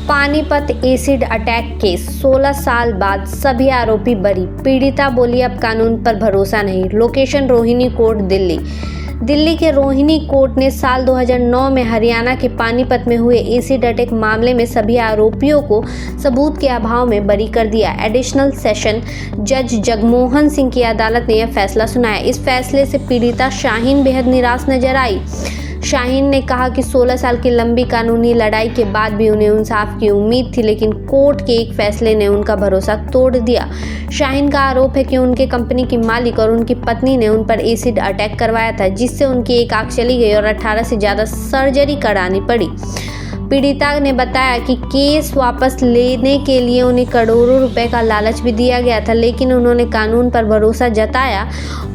Panipat acid attack case 16 साल बाद सभी आरोपी बरी। पीड़िता बोली अब कानून पर भरोसा नहीं। Location Rohini court Delhi. दिल्ली के रोहिणी कोर्ट ने साल 2009 में हरियाणा के पानीपत में हुए एसिड अटैक मामले में सभी आरोपियों को सबूत के अभाव में बरी कर दिया। एडिशनल सेशन जज जगमोहन सिंह की अदालत ने यह फैसला सुनाया। इस फैसले से पीड़िता शाहीन बेहद निराश नजर आई। शाहीन ने कहा कि 16 साल की लंबी कानूनी लड़ाई के बाद भी उन्हें इंसाफ की उम्मीद थी, लेकिन कोर्ट के एक फैसले ने उनका भरोसा तोड़ दिया। शाहीन का आरोप है कि उनके कंपनी की मालिक और उनकी पत्नी ने उन पर एसिड अटैक करवाया था, जिससे उनकी एक आंख चली गई और 18 से ज़्यादा सर्जरी करानी पड़ी। पीड़िता ने बताया कि केस वापस लेने के लिए उन्हें करोड़ों रुपए का लालच भी दिया गया था, लेकिन उन्होंने कानून पर भरोसा जताया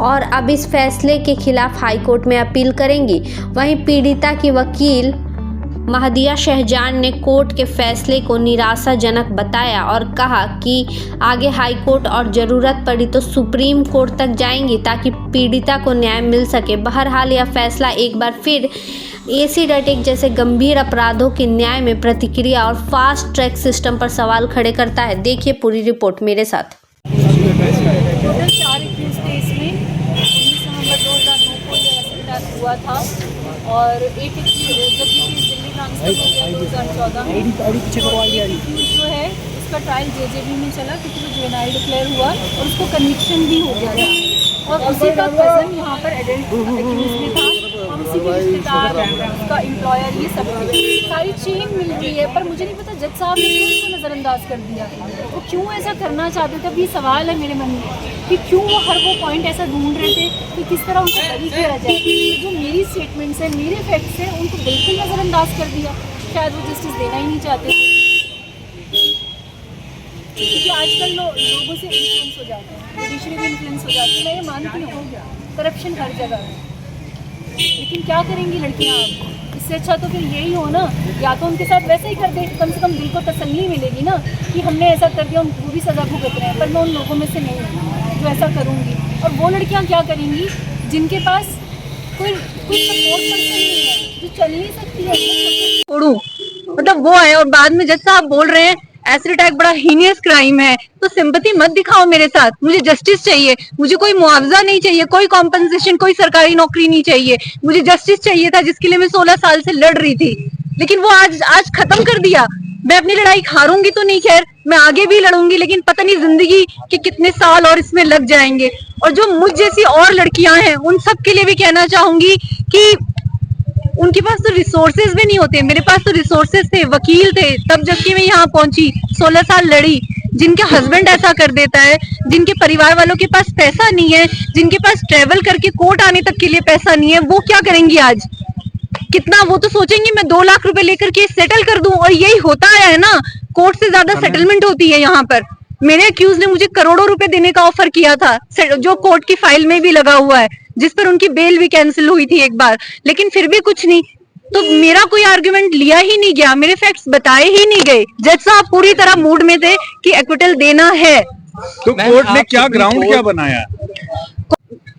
और अब इस फैसले के खिलाफ हाईकोर्ट में अपील करेंगी। वहीं पीड़िता की वकील महदिया शहजान ने कोर्ट के फैसले को निराशाजनक बताया और कहा कि आगे हाईकोर्ट और ज़रूरत पड़ी तो सुप्रीम कोर्ट तक जाएंगी ताकि पीड़िता को न्याय मिल सके। बहरहाल यह फैसला एक बार फिर एसिड अटैक जैसे गंभीर अपराधों के न्याय में प्रतिक्रिया और फास्ट ट्रैक सिस्टम पर सवाल खड़े करता है। देखिए पूरी रिपोर्ट मेरे साथ। टोटल 4 एक्यूज थे इसमें। 19 नवंबर 2009 को ये एसिड अटैक हुआ था और एक एक्यूज दिल्ली ट्रांसफर हो गया 2014 में। एक एक्यूज जो है उसका ट्रायल जेजेबी में चला क्योंकि वो जुवेनाइल डिक्लेयर हुआ और उसको कन्विक्शन भी हो गया था और उसी का कज़न यहाँ पर एडल्ट एक्यूज में था और उसी के रिश्तेदार, उसका एम्प्लॉयर, ये सब सारी चेन मिल रही है। पर मुझे नहीं पता जज साहब ने क्यों उसको नज़रअंदाज कर दिया, वो क्यों ऐसा करना चाहते थे। अब ये सवाल है मेरे मन में कि क्यों वो हर वो पॉइंट ऐसा ढूंढ रहे थे कि किस तरह उनको बरी किया जाए। जो मेरी स्टेटमेंट्स हैं, मेरे फैक्ट्स हैं, उनको बिल्कुल नज़रअंदाज कर दिया। शायद वो जस्टिस देना ही नहीं चाहते थे, क्योंकि आजकल लोगों से इन्फ्लुएंस हो जाते हैं, जुडिशरी भी इन्फ्लुएंस हो जाती है। मैं ये मानती हूँ करप्शन हर जगह है, लेकिन क्या करेंगी लड़कियाँ अब। इससे अच्छा तो फिर यही हो ना, या तो उनके साथ वैसे ही कर दे, कम से कम दिल को तसल्ली मिलेगी ना कि हमने ऐसा कर दिया, वो भी सज़ा भुगत रहे हैं। पर मैं उन लोगों में से नहीं हूँ जो ऐसा करूँगी। और वो लड़कियाँ क्या करेंगी जिनके पास कोई सपोर्ट पर्सन नहीं है, जो चल नहीं सकती है, छोड़ू मतलब वो है। और बाद में जज साहब बोल रहे हैं एसिड अटैक बड़ा हीनियस क्राइम है, तो सिंपैथी मत दिखाओ मेरे साथ। मुझे जस्टिस चाहिए, मुझे कोई मुआवजा नहीं चाहिए, कोई कॉम्पनसेशन, कोई सरकारी नौकरी नहीं चाहिए। मुझे जस्टिस चाहिए था जिसके लिए मैं 16 साल से लड़ रही थी, लेकिन वो आज खत्म कर दिया। मैं अपनी लड़ाई हारूंगी तो नहीं, खैर मैं आगे भी लड़ूंगी, लेकिन पता नहीं जिंदगी के कितने साल और इसमें लग जाएंगे। और जो मुझ जैसी और लड़कियां हैं उन सब के लिए भी कहना चाहूंगी कि उनके पास तो रिसोर्सेज भी नहीं होते। मेरे पास तो रिसोर्सेज थे, वकील थे, तब जबकि मैं यहाँ पहुंची, 16 साल लड़ी। जिनके हस्बैंड ऐसा कर देता है, जिनके परिवार वालों के पास पैसा नहीं है, जिनके पास ट्रेवल करके कोर्ट आने तक के लिए पैसा नहीं है, वो क्या करेंगी आज? कितना वो तो सोचेंगे मैं 2 लाख रुपए लेकर के सेटल कर दूं, और यही होता है ना, कोर्ट से ज्यादा सेटलमेंट होती है यहाँ पर। मेरे अक्यूज ने मुझे करोड़ों रुपए देने का ऑफर किया था, जो कोर्ट की फाइल में भी लगा हुआ है, जिस पर उनकी बेल भी कैंसिल हुई थी एक बार, लेकिन फिर भी कुछ नहीं। तो मेरा कोई आर्गुमेंट लिया ही नहीं गया, मेरे फैक्ट्स बताए ही नहीं गए। जज साहब पूरी तरह मूड में थे कि एक्विटल देना है। तो कोर्ट ने क्या ग्राउंड क्या बनाया?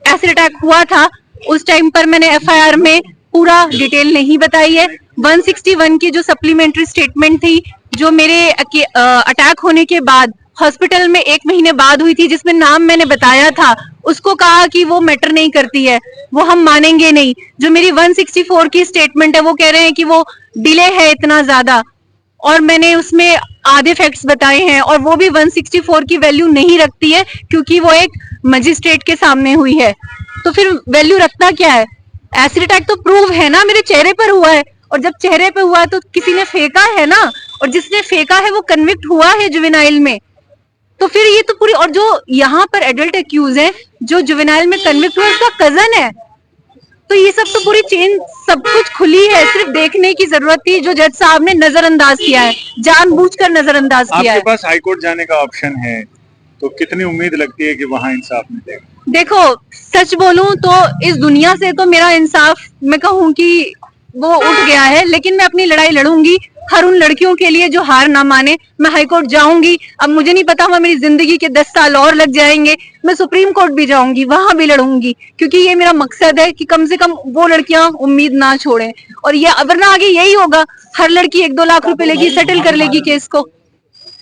एसिड अटैक हुआ था उस टाइम पर मैंने एफआईआर में पूरा डिटेल नहीं बताई है। 161 की जो सप्लीमेंट्री स्टेटमेंट थी, जो मेरे अटैक होने के बाद हॉस्पिटल में 1 महीने बाद हुई थी, जिसमें नाम मैंने बताया था, उसको कहा कि वो मैटर नहीं करती है, वो हम मानेंगे नहीं। जो मेरी 164 की स्टेटमेंट है, वो कह रहे हैं कि वो डिले है इतना ज्यादा, और मैंने उसमें आधे फैक्ट्स बताए हैं, और वो भी 164 की वैल्यू नहीं रखती है क्योंकि वो एक मजिस्ट्रेट के सामने हुई है। तो फिर वैल्यू रखता क्या है? एसिड अटैक तो प्रूव है ना, मेरे चेहरे पर हुआ है, और जब चेहरे पे हुआ है तो किसी ने फेंका है ना, और जिसने फेंका है वो कन्विक्ट हुआ है जुवेनाइल में। तो फिर ये तो पूरी, और जो यहाँ पर एडल्ट एक्यूज है, जो जुवेनाइल में कन्विक्ट हुआ उसका कजन है। तो ये सब तो पूरी चेन, सब कुछ खुली है, सिर्फ देखने की जरूरत थी, जो जज साहब ने नजरअंदाज किया है, जानबूझकर नजरअंदाज किया है। आपके पास हाईकोर्ट जाने का ऑप्शन है, तो कितनी उम्मीद लगती है कि वहाँ इंसाफ मिलेगा? देखो सच बोलूं तो इस दुनिया से तो मेरा इंसाफ मैं कहूं कि वो उठ गया है, लेकिन मैं अपनी लड़ाई लड़ूंगी हर उन लड़कियों के लिए जो हार ना माने। मैं हाई कोर्ट जाऊंगी, अब मुझे नहीं पता वहां मेरी जिंदगी के 10 साल और लग जाएंगे। मैं सुप्रीम कोर्ट भी जाऊंगी, वहां भी लड़ूंगी, क्योंकि ये मेरा मकसद है कि कम से कम वो लड़कियां उम्मीद ना छोड़ें। और ये वरना आगे यही होगा, हर लड़की 1-2 लाख रुपए लेगी, सेटल कर लेगी केस को,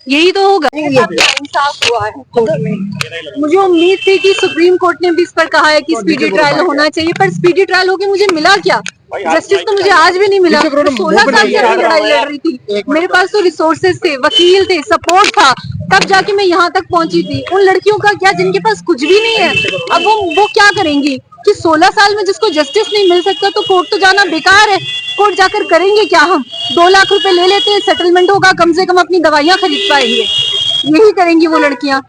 यही तो होगा। इंसाफ हुआ है कोर्ट में। मुझे उम्मीद थी कि सुप्रीम कोर्ट ने भी इस पर कहा है कि स्पीडी ट्रायल होना चाहिए, पर स्पीडी ट्रायल होके मुझे मिला क्या? जस्टिस तो मुझे आज भी नहीं मिला। 16 साल से अपनी लड़ाई लड़ रही थी, मेरे पास तो रिसोर्सेज थे, वकील थे, सपोर्ट था, तब जाके मैं यहाँ तक पहुंची थी। उन लड़कियों का क्या जिनके पास कुछ भी नहीं है, अब वो क्या करेंगी कि 16 साल में जिसको जस्टिस नहीं मिल सकता तो कोर्ट तो जाना बेकार है। कोर्ट जाकर करेंगे क्या? हम 2 लाख रुपए ले लेते हैं, सेटलमेंट होगा, कम से कम अपनी दवाइयां खरीद पाएंगे, यही करेंगी वो लड़कियां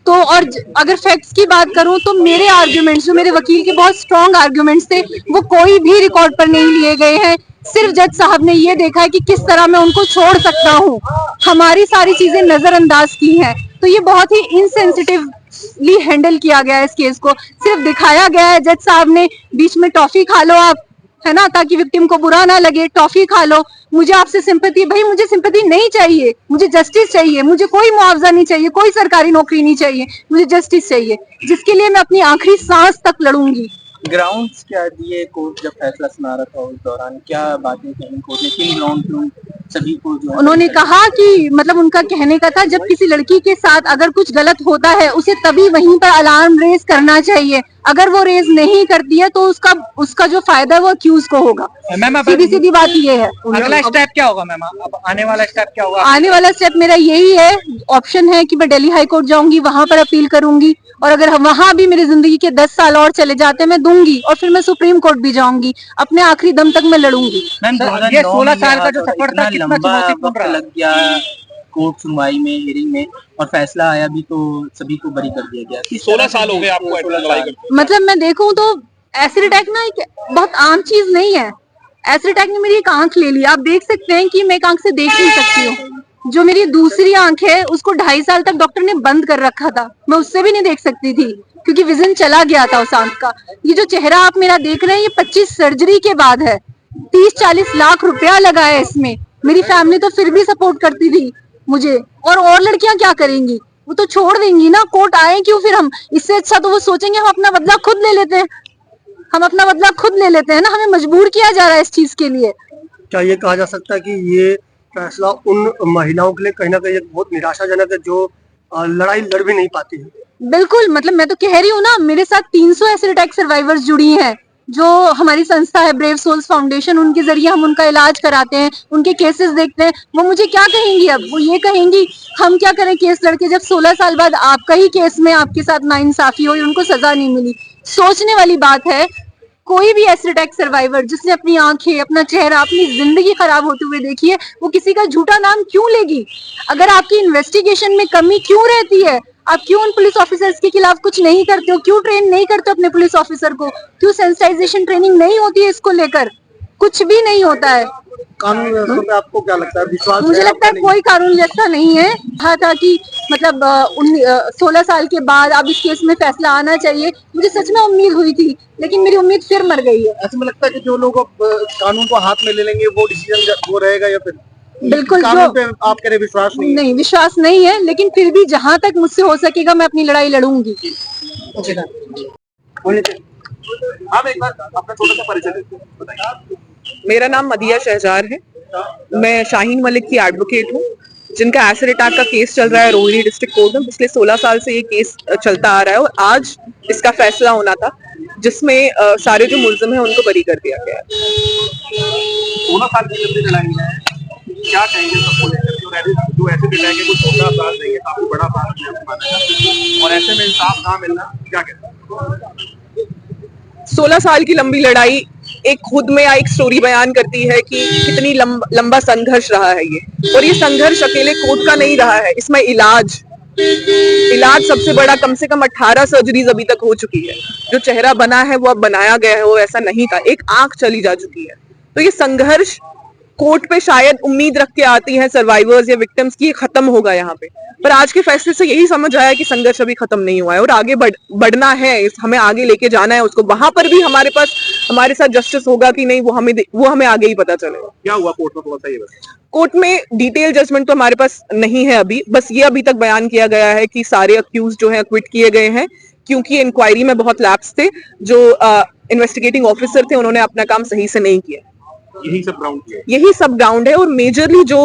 तो। और अगर फैक्ट्स की बात करूं तो मेरे आर्ग्यूमेंट्स, जो मेरे वकील के बहुत स्ट्रॉन्ग आर्ग्यूमेंट्स थे, वो कोई भी रिकॉर्ड पर नहीं लिए गए हैं। सिर्फ जज साहब ने ये देखा है कि किस तरह मैं उनको छोड़ सकता हूँ, हमारी सारी चीजें नजरअंदाज की हैं। तो ये बहुत ही इनसेंसिटिवली हैंडल किया गया है इस केस को। सिर्फ दिखाया गया है, जज साहब ने बीच में टॉफी खा लो आप, है ना, ताकि विक्टिम को बुरा ना लगे, टॉफी खा लो। मुझे आपसे सिंपैथी, भाई मुझे सिंपैथी नहीं चाहिए, मुझे जस्टिस चाहिए, मुझे कोई मुआवजा नहीं चाहिए, कोई सरकारी नौकरी नहीं चाहिए, मुझे जस्टिस चाहिए, जिसके लिए मैं अपनी आखिरी सांस तक लड़ूंगी। ग्राउंड्स क्या दिए कोर्ट जब फैसला सुना रहा था उस दौरान, क्या बातें कही कोर्ट ने, किन ग्राउंड पे सभी को जो उन्होंने कहा कि मतलब उनका कहने का था, जब किसी लड़की के साथ अगर कुछ गलत होता है उसे तभी वहीं पर अलार्म रेज करना चाहिए, अगर वो रेज नहीं करती है तो उसका जो फायदा वो अक्यूज को होगा। सीधी सीधी बात ये है। अगला स्टेप क्या होगा मैम? अब आने वाला स्टेप क्या होगा? आने वाला स्टेप मेरा यही है, ऑप्शन है कि मैं दिल्ली हाई कोर्ट जाऊंगी, वहां पर अपील करूंगी, और अगर वहां भी मेरी जिंदगी के 10 साल और चले जाते हैं मैं दूंगी, और फिर मैं सुप्रीम कोर्ट भी जाऊंगी, अपने आखिरी दम तक मैं लड़ूंगी। मैम ये 16 साल का जो सफर था कितना चुनौतीपूर्ण लग गया कोर्ट सुनवाई में, हियरिंग में, और फैसला आया भी तो सभी को बरी कर दिया गया। 16 साल हो गए आपको लड़ाई करते। मतलब मैं देखूं तो एसिड अटैक ना एक बहुत आम चीज नहीं है। एसिड अटैक ने मेरी एक आंख ले ली, आप देख सकते हैं कि मैं एक आंख से देख नहीं सकती हूँ। जो मेरी दूसरी आंख है उसको 2.5 साल तक डॉक्टर ने बंद कर रखा था, मैं उससे भी नहीं देख सकती थी क्योंकि विजन चला गया था उस आंख का। ये जो चेहरा आप मेरा देख रहे हैं, ये 25 सर्जरी के बाद है, 30-40 लाख रुपया लगा है इसमें। मेरी फैमिली तो फिर भी सपोर्ट करती थी मुझे, और लड़कियां क्या करेंगी, वो तो छोड़ देंगी ना, कोर्ट आए क्यों फिर हम? इससे अच्छा तो वो सोचेंगे हम अपना बदला खुद ले लेते हैं, हम अपना बदला खुद ले लेते हैं ना, हमें मजबूर किया जा रहा है इस चीज के लिए। क्या ये कहा जा सकता है कि ये फैसला उन महिलाओं के लिए कहीं ना कहीं एक बहुत निराशाजनक है जो लड़ाई लड़ भी नहीं पाती है? बिल्कुल, मतलब मैं तो कह रही हूँ ना, मेरे साथ 300 एसिड अटैक सर्वाइवर्स जुड़ी हैं, जो हमारी संस्था है ब्रेव सोल्स फाउंडेशन, उनके जरिए हम उनका इलाज कराते हैं, उनके केसेस देखते हैं। वो मुझे क्या कहेंगी अब? वो ये कहेंगी हम क्या करें केस लड़के, जब 16 साल बाद आपका ही केस में आपके साथ नाइंसाफी हुई, उनको सजा नहीं मिली। सोचने वाली बात है, कोई भी एसिड अटैक सर्वाइवर जिसने अपनी आंखें, अपना चेहरा, अपनी जिंदगी खराब होते हुए देखी है, वो किसी का झूठा नाम क्यों लेगी? अगर आपकी इन्वेस्टिगेशन में कमी क्यों रहती है, आप क्यों उन पुलिस ऑफिसर्स के खिलाफ कुछ नहीं करते हो, क्यों ट्रेन नहीं करते अपने पुलिस ऑफिसर को, क्यों सेंसिटाइजेशन ट्रेनिंग नहीं होती है इसको लेकर? कुछ भी नहीं होता है। कानून व्यवस्था पे आपको क्या लगता है, विश्वास? मुझे लगता है कोई कानून व्यवस्था नहीं है। कहा था कि मतलब 16 साल के बाद अब इस केस में फैसला आना चाहिए, मुझे सच में उम्मीद हुई थी, लेकिन मेरी उम्मीद फिर मर गई है। ऐसे में लगता है कि जो लोग अब कानून को हाथ में ले लेंगे वो डिसीजन वो रहेगा, या फिर बिल्कुल कानून पे आप कह रहे विश्वास नहीं? विश्वास नहीं है, लेकिन फिर भी जहां तक मुझसे हो सकेगा मैं अपनी लड़ाई लड़ूंगी। आप एक बार अपना छोटा सा परिचय बताइए। मेरा नाम मदिया शहजार है, मैं शाहीन मलिक की एडवोकेट हूँ, जिनका एसिड अटैक का केस चल रहा है रोहिणी डिस्ट्रिक्ट कोर्ट में। पिछले 16 साल से ये केस चलता आ रहा है और आज इसका फैसला होना था, जिसमें सारे जो मुल्जिम हैं उनको बरी कर दिया गया है। 16 साल की लंबी लड़ाई है, क्या कहेंगे सबको लेकर? जो एसिड अटैक है, कुछ छोटा अपराध नहीं है, काफी बड़ा अपराध है, और ऐसे में इंसाफ ना मिलना, क्या कहते हैं? 16 साल की लंबी लड़ाई एक खुद में एक स्टोरी बयान करती है कि कितनी लंबा संघर्ष रहा है ये, और ये संघर्ष अकेले कोर्ट का नहीं रहा है, इसमें इलाज सबसे बड़ा, कम से कम 18 सर्जरीज अभी तक हो चुकी है। जो चेहरा बना है वो अब बनाया गया है, वो ऐसा नहीं था, एक आंख चली जा चुकी है। तो ये संघर्ष कोर्ट पे शायद उम्मीद रख के आती हैं सर्वाइवर्स या विक्टिम्स की, ये खत्म होगा यहाँ पे, पर आज के फैसले से यही समझ आया कि संघर्ष अभी खत्म नहीं हुआ है और आगे बढ़ना है, हमें आगे लेके जाना है उसको। वहां पर भी हमारे पास हमारे साथ जस्टिस होगा कि नहीं वो हमें आगे ही पता चलेगा। क्या हुआ कोर्ट में, थोड़ा सा ये बताइए। कोर्ट में डिटेल जजमेंट तो हमारे पास नहीं है अभी, बस ये अभी तक बयान किया गया है कि सारे अक्यूज जो हैं एक्विट किए गए हैं क्योंकि इंक्वायरी में बहुत लैप्स थे, जो इन्वेस्टिगेटिंग ऑफिसर थे उन्होंने अपना काम सही से नहीं किया। यही सब ग्राउंड है, यही सब ग्राउंड है। और मेजरली जो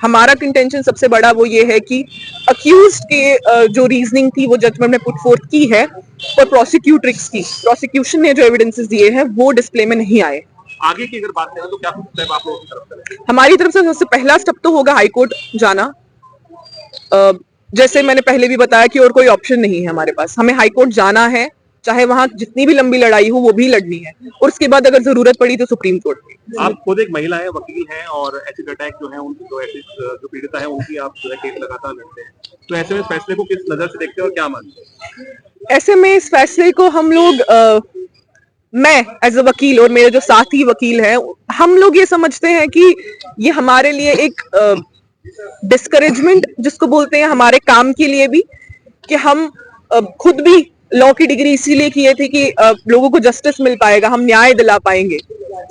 हमारा कंटेंशन सबसे बड़ा वो ये है कि अक्यूज्ड के जो रीजनिंग थी वो जजमेंट में पुट फोर्थ की है, और प्रोसिक्यूशन ने जो एविडेंसेस दिए हैं वो डिस्प्ले में नहीं आए। आगे की अगर बात करें तो क्या स्टेप आप लोगों की तरफ से? हमारी तरफ से सबसे पहला स्टेप तो होगा हाई कोर्ट जाना। जैसे मैंने पहले भी बताया कि और कोई ऑप्शन नहीं है हमारे पास, हमें हाई कोर्ट जाना है, चाहे वहां जितनी भी लंबी लड़ाई हो वो भी लड़नी है, और उसके बाद अगर जरूरत पड़ी तो सुप्रीम कोर्ट में। आप खुद एक महिला है, वकील हैं, और एसिड अटैक जो है उनकी जो पीड़िता है उनकी आप जो है केस लगातार लड़ते हैं, तो ऐसे में इस फैसले को किस नजर से देखते हैं और क्या मानते हैं? ऐसे में इस फैसले को हम लोग मैं एज अ वकील और मेरे जो साथी वकील हैं, हम लोग ये समझते हैं कि ये हमारे लिए एक डिस्करेजमेंट जिसको बोलते हैं हमारे काम के लिए भी, कि हम खुद भी लॉ की डिग्री इसीलिए किए थे कि लोगों को जस्टिस मिल पाएगा, हम न्याय दिला पाएंगे।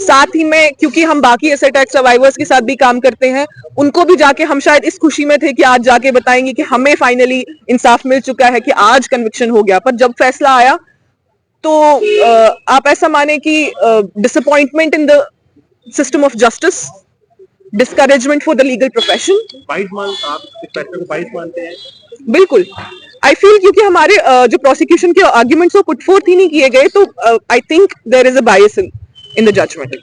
साथ ही में क्योंकि हम बाकी एसिड अटैक सर्वाइवर्स के साथ भी काम करते हैं, उनको भी जाके हम शायद इस खुशी में थे कि आज जाके बताएंगे कि हमें फाइनली इंसाफ मिल चुका है, कि आज कन्विक्शन हो गया। पर जब फैसला आया तो आप ऐसा माने कि disappointment in the system of justice, discouragement for the legal profession. आप इस फैसले को बाइस मानते हैं? बिल्कुल, आई फील क्योंकि हमारे जो प्रोसिक्यूशन के आर्ग्यूमेंट्स वो पुट फोर्थ ही नहीं किए गए, तो I think there is a bias in the judgement.